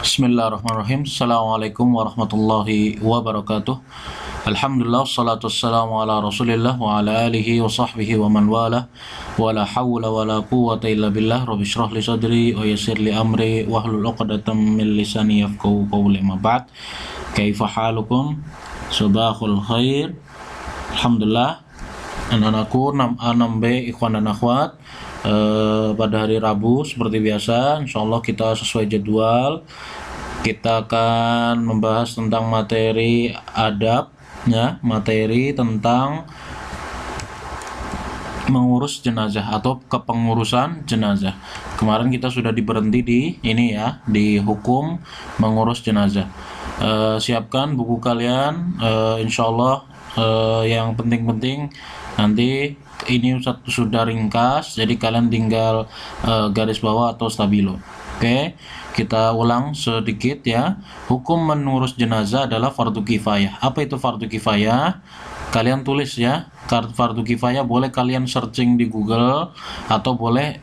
Bismillahirrahmanirrahim. Assalamualaikum warahmatullahi wabarakatuh. Alhamdulillah, wassalatu wassalamu ala rasulillah wa ala alihi wa sahbihi wa man wala wa la hawla wa la quwwata illa billah. Rabbi shrah li sadri wa yassir li amri wahlul 'uqdatam min lisani yafqahu qawli. Ma ba'd. Kaifa halukum? Sabahul khair. Alhamdulillah, anak-anakku 6B ikhwan dan akhwat. Pada hari Rabu seperti biasa, insyaallah kita sesuai jadwal kita akan membahas tentang materi adab, ya, materi tentang mengurus jenazah atau kepengurusan jenazah. Kemarin kita sudah diberhenti di ini ya, di hukum mengurus jenazah. Siapkan buku kalian, insyaallah. Yang penting-penting nanti ini sudah ringkas, jadi kalian tinggal garis bawah atau stabilo. Oke, kita ulang sedikit ya. Hukum mengurus jenazah adalah fardu kifayah. Apa itu fardu kifayah? Kalian tulis ya. Fardu kifayah boleh kalian searching di Google atau boleh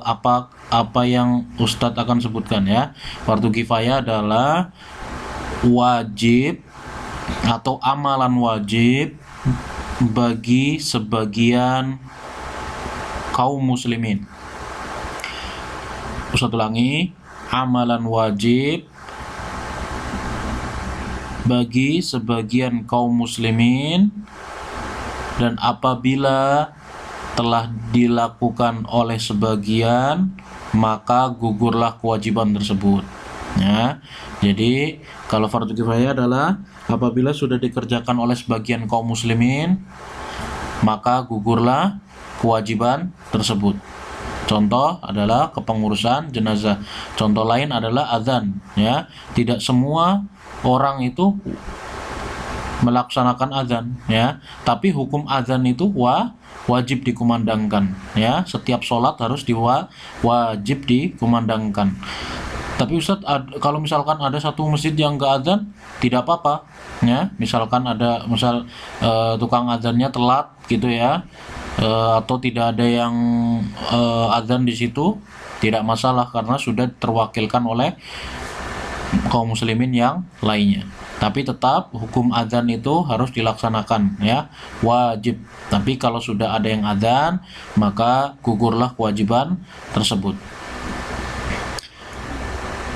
apa yang Ustadz akan sebutkan ya. Fardu kifayah adalah wajib atau amalan wajib bagi sebagian kaum muslimin. Ustaz ulangi, amalan wajib bagi sebagian kaum muslimin, dan apabila telah dilakukan oleh sebagian maka gugurlah kewajiban tersebut ya. Jadi kalau fardu kifayah adalah apabila sudah dikerjakan oleh sebagian kaum muslimin maka gugurlah kewajiban tersebut. Contoh adalah kepengurusan jenazah. Contoh lain adalah azan ya. Tidak semua orang itu melaksanakan azan ya, tapi hukum azan itu wajib dikumandangkan ya. Setiap sholat harus wajib dikumandangkan. Tapi Ustadz, kalau misalkan ada satu masjid yang nggak azan, tidak apa-apa ya. Misalkan ada tukang azannya telat gitu ya, atau tidak ada yang azan di situ, tidak masalah karena sudah terwakilkan oleh kaum muslimin yang lainnya. Tapi tetap hukum azan itu harus dilaksanakan ya, wajib. Tapi kalau sudah ada yang azan, maka gugurlah kewajiban tersebut.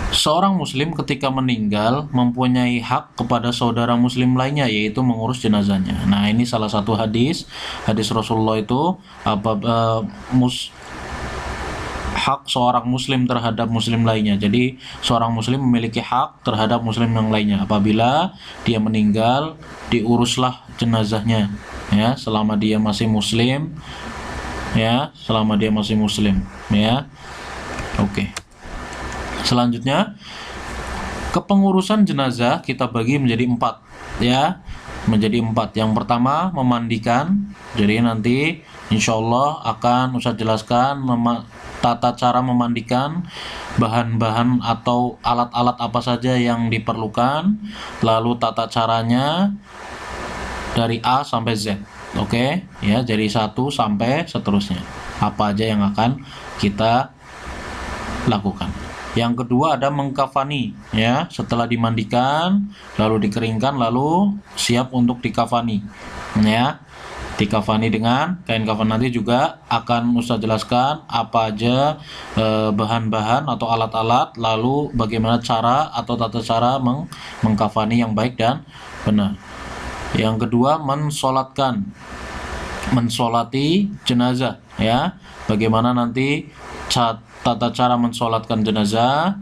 Seorang muslim ketika meninggal mempunyai hak kepada saudara muslim lainnya, yaitu mengurus jenazahnya. Nah, ini salah satu hadis Rasulullah itu hak seorang muslim terhadap muslim lainnya. Jadi seorang muslim memiliki hak terhadap muslim yang lainnya. Apabila dia meninggal, diuruslah jenazahnya ya, selama dia masih muslim ya, ya. Oke. Selanjutnya, kepengurusan jenazah kita bagi menjadi 4 ya, Yang pertama, memandikan. Jadi nanti insyaallah akan Ustaz jelaskan tata cara memandikan, bahan-bahan atau alat-alat apa saja yang diperlukan, lalu tata caranya dari A sampai Z. Oke ya, dari 1 sampai seterusnya. Apa aja yang akan kita lakukan. Yang kedua ada mengkafani ya, setelah dimandikan lalu dikeringkan lalu siap untuk dikafani ya. Dikafani dengan kain kafan. Nanti juga akan Ustaz jelaskan apa aja bahan-bahan atau alat-alat, lalu bagaimana cara atau tata cara mengkafani yang baik dan benar. Yang kedua mensolati jenazah ya. Bagaimana nanti tata cara mensolatkan jenazah,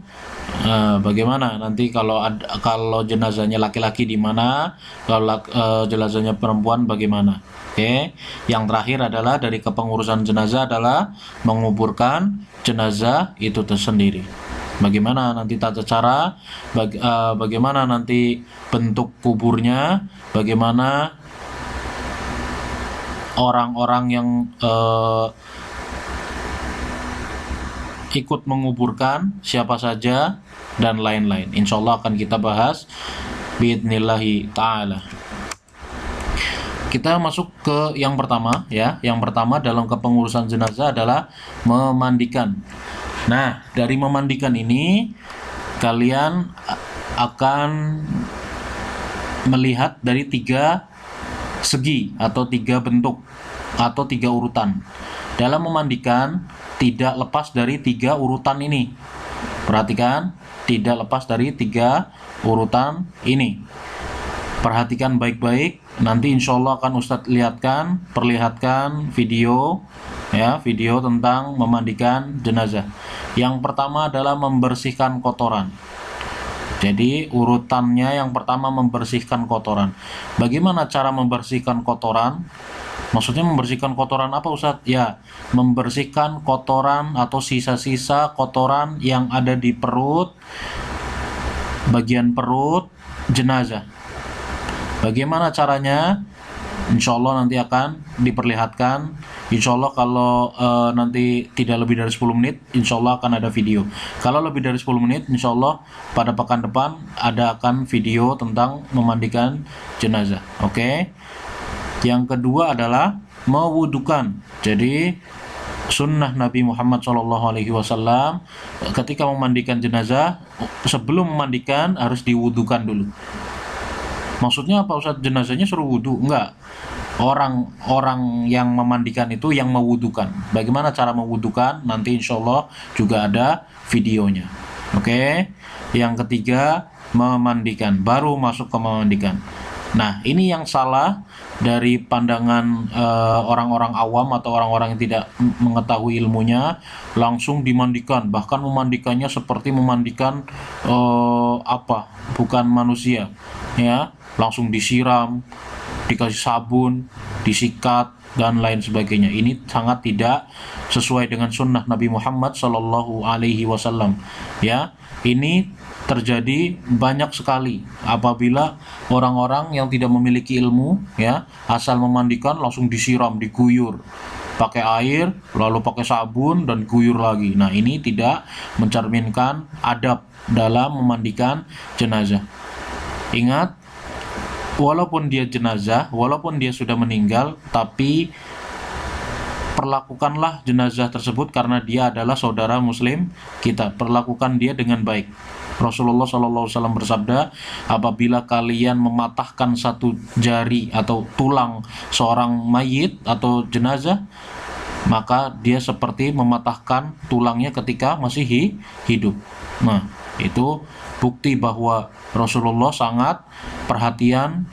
bagaimana nanti kalau jenazahnya laki-laki di mana, kalau jenazahnya perempuan bagaimana. Oke. Yang terakhir adalah dari kepengurusan jenazah adalah menguburkan jenazah itu tersendiri. Bagaimana nanti tata cara, bagaimana nanti bentuk kuburnya, bagaimana orang-orang yang ikut menguburkan, siapa saja, dan lain-lain. Insyaallah akan kita bahas biidnillahi ta'ala. Kita masuk ke yang pertama ya. Yang pertama dalam kepengurusan jenazah adalah memandikan. Nah, dari memandikan ini kalian akan melihat dari 3 segi atau 3 bentuk atau 3 urutan. Dalam memandikan tidak lepas dari 3 urutan ini. Perhatikan, tidak lepas dari 3 urutan ini. Perhatikan baik-baik. Nanti insya Allah akan Ustadz perlihatkan video, ya, video tentang memandikan jenazah. Yang pertama adalah membersihkan kotoran. Jadi urutannya yang pertama membersihkan kotoran. Bagaimana cara membersihkan kotoran? Maksudnya membersihkan kotoran apa Ustadz? Ya, membersihkan kotoran atau sisa-sisa kotoran yang ada di perut, bagian perut jenazah. Bagaimana caranya? Insya Allah nanti akan diperlihatkan. Insya Allah kalau nanti tidak lebih dari 10 menit, insya Allah akan ada video. Kalau lebih dari 10 menit, insya Allah pada pekan depan akan video tentang memandikan jenazah. Oke. Yang kedua adalah mewudukan. Jadi sunnah Nabi Muhammad SAW ketika memandikan jenazah, sebelum memandikan harus diwudukan dulu. Maksudnya apa Ustaz? Jenazahnya suruh wudu? Enggak. Orang yang memandikan itu yang mewudukan. Bagaimana cara mewudukan? Nanti insya Allah juga ada videonya. Oke. Yang ketiga, memandikan. Baru masuk ke memandikan. Nah, ini yang salah dari pandangan orang-orang awam atau orang-orang yang tidak mengetahui ilmunya, langsung dimandikan. Bahkan memandikannya seperti memandikan bukan manusia, ya. Langsung disiram, dikasih sabun, disikat, dan lain sebagainya. Ini sangat tidak sesuai dengan sunnah Nabi Muhammad SAW. Ya, ini terjadi banyak sekali apabila orang-orang yang tidak memiliki ilmu, ya, asal memandikan langsung disiram, diguyur, pakai air, lalu pakai sabun dan guyur lagi. Nah, ini tidak mencerminkan adab dalam memandikan jenazah. Ingat, walaupun dia jenazah, walaupun dia sudah meninggal, tapi perlakukanlah jenazah tersebut karena dia adalah saudara muslim kita. Perlakukan dia dengan baik. Rasulullah SAW bersabda, apabila kalian mematahkan satu jari atau tulang seorang mayit atau jenazah, maka dia seperti mematahkan tulangnya ketika masih hidup. Nah, itu bukti bahwa Rasulullah sangat perhatian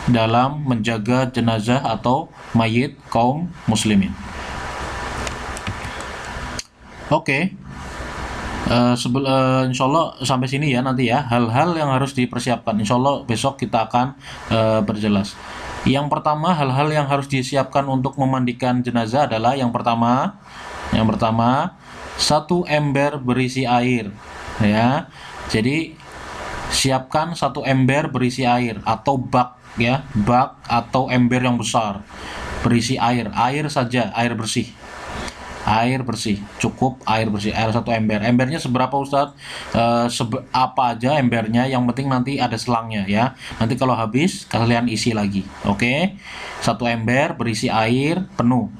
dalam menjaga jenazah atau mayit kaum muslimin. Oke. Insya Allah sampai sini ya nanti ya, hal-hal yang harus dipersiapkan. Insya Allah besok kita akan berjelas. Yang pertama, hal-hal yang harus disiapkan untuk memandikan jenazah adalah yang pertama, satu ember berisi air, ya. Jadi siapkan satu ember berisi air atau bak, ya, bak atau ember yang besar berisi air saja, air bersih, cukup air bersih, air satu ember. Embernya seberapa Ustadz? Apa aja embernya, yang penting nanti ada selangnya, ya. Nanti kalau habis kalian isi lagi. Oke. Satu ember berisi air penuh.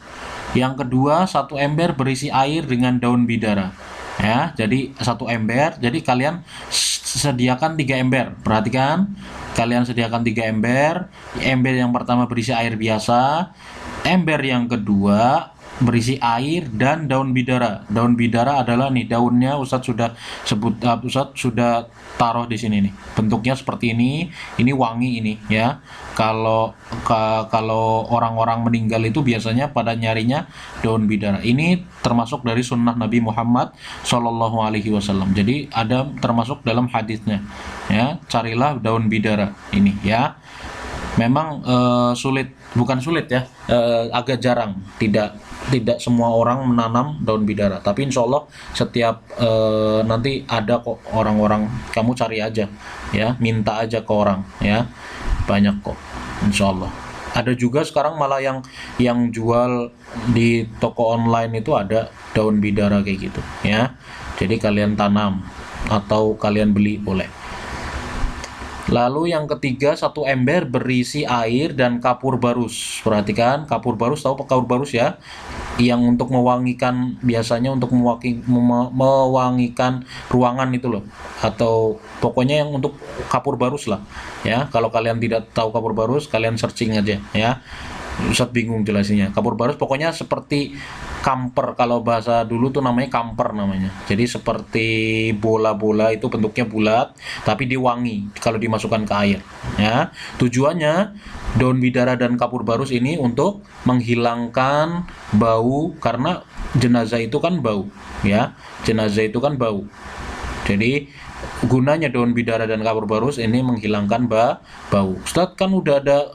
Yang kedua, satu ember berisi air dengan daun bidara. Ya, jadi satu ember. Jadi kalian sediakan 3 ember. Perhatikan, kalian sediakan 3 ember. Ember yang pertama berisi air biasa. Ember yang kedua berisi air dan daun bidara. Daun bidara adalah nih daunnya, Ustadz sudah taruh di sini nih. Bentuknya seperti ini wangi ini, ya. Kalau orang-orang meninggal itu biasanya pada nyarinya daun bidara. Ini termasuk dari sunnah Nabi Muhammad SAW. Jadi ada termasuk dalam hadisnya, ya. Carilah daun bidara ini, ya. Memang bukan sulit ya, agak jarang, tidak semua orang menanam daun bidara, tapi insya Allah setiap nanti ada kok orang-orang, kamu cari aja, ya, minta aja ke orang, ya, banyak kok, insya Allah. Ada juga sekarang malah yang jual di toko online itu ada daun bidara kayak gitu, ya. Jadi kalian tanam atau kalian beli boleh. Lalu yang ketiga, satu ember berisi air dan kapur barus. Perhatikan, kapur barus, tahu kapur barus ya? yang untuk mewangikan, biasanya untuk mewangikan ruangan itu loh, atau pokoknya yang untuk kapur barus lah ya. Kalau kalian tidak tahu kapur barus, kalian searching aja ya. Ustadz bingung jelasinnya. Kapur barus pokoknya seperti kamper, kalau bahasa dulu tuh namanya kamper namanya. Jadi seperti bola-bola, itu bentuknya bulat tapi diwangi kalau dimasukkan ke air ya. Tujuannya daun bidara dan kapur barus ini untuk menghilangkan bau, karena jenazah itu kan bau ya. Jenazah itu kan bau. Jadi gunanya daun bidara dan kapur barus ini menghilangkan bau. Ustadz, kan udah ada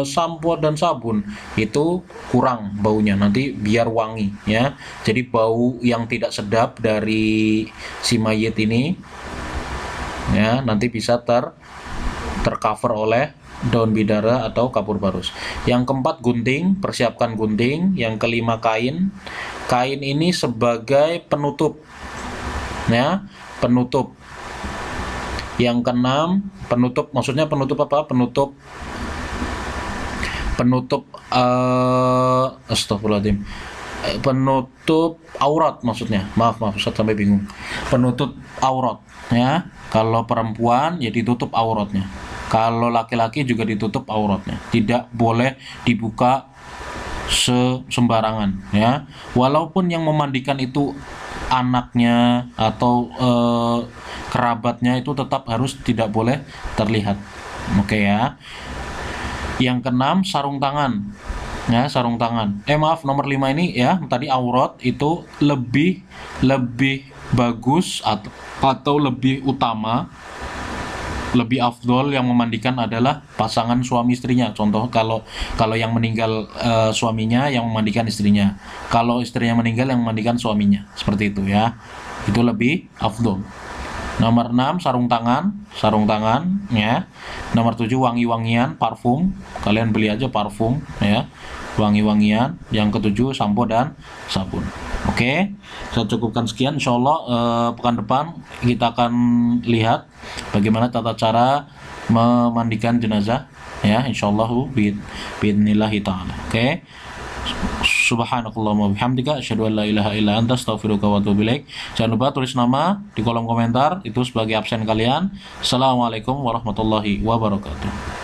sampo dan sabun, itu kurang baunya, nanti biar wangi ya. Jadi bau yang tidak sedap dari si mayit ini ya nanti bisa tercover oleh daun bidara atau kapur barus. Yang keempat gunting, persiapkan gunting. Yang kelima kain. Kain ini sebagai penutup ya, penutup. Yang keenam, penutup, maksudnya penutup apa? Penutup astagfirullahaladzim, penutup aurat maksudnya. Maaf Ustaz sampai bingung. Penutup aurat ya. Kalau perempuan ya ditutup auratnya. Kalau laki-laki juga ditutup auratnya. Tidak boleh dibuka sembarangan ya. Walaupun yang memandikan itu anaknya atau kerabatnya, itu tetap harus tidak boleh terlihat. Oke ya. Yang keenam, sarung tangan. Ya, sarung tangan. Maaf, nomor 5 ini ya, tadi aurat itu lebih bagus atau lebih utama, lebih afdol yang memandikan adalah pasangan suami istrinya. Contoh, kalau yang meninggal suaminya, yang memandikan istrinya. Kalau istrinya meninggal, yang memandikan suaminya. Seperti itu ya. Itu lebih afdol. Nomor 6, sarung tangan ya. Nomor 7, wangi-wangian, parfum. Kalian beli aja parfum ya. Wangi-wangian. Yang ketujuh, sampo dan sabun. Oke, saya cukupkan sekian. Insyaallah pekan depan kita akan lihat bagaimana tata cara memandikan jenazah ya, insyaallah biidznillah taala. Oke. Subhanakallahumma bihamdika asyhadu an la ilaha illa anta astaghfiruka wa atubu ilaik. Jangan lupa tulis nama di kolom komentar itu sebagai absen kalian. Assalamualaikum warahmatullahi wabarakatuh.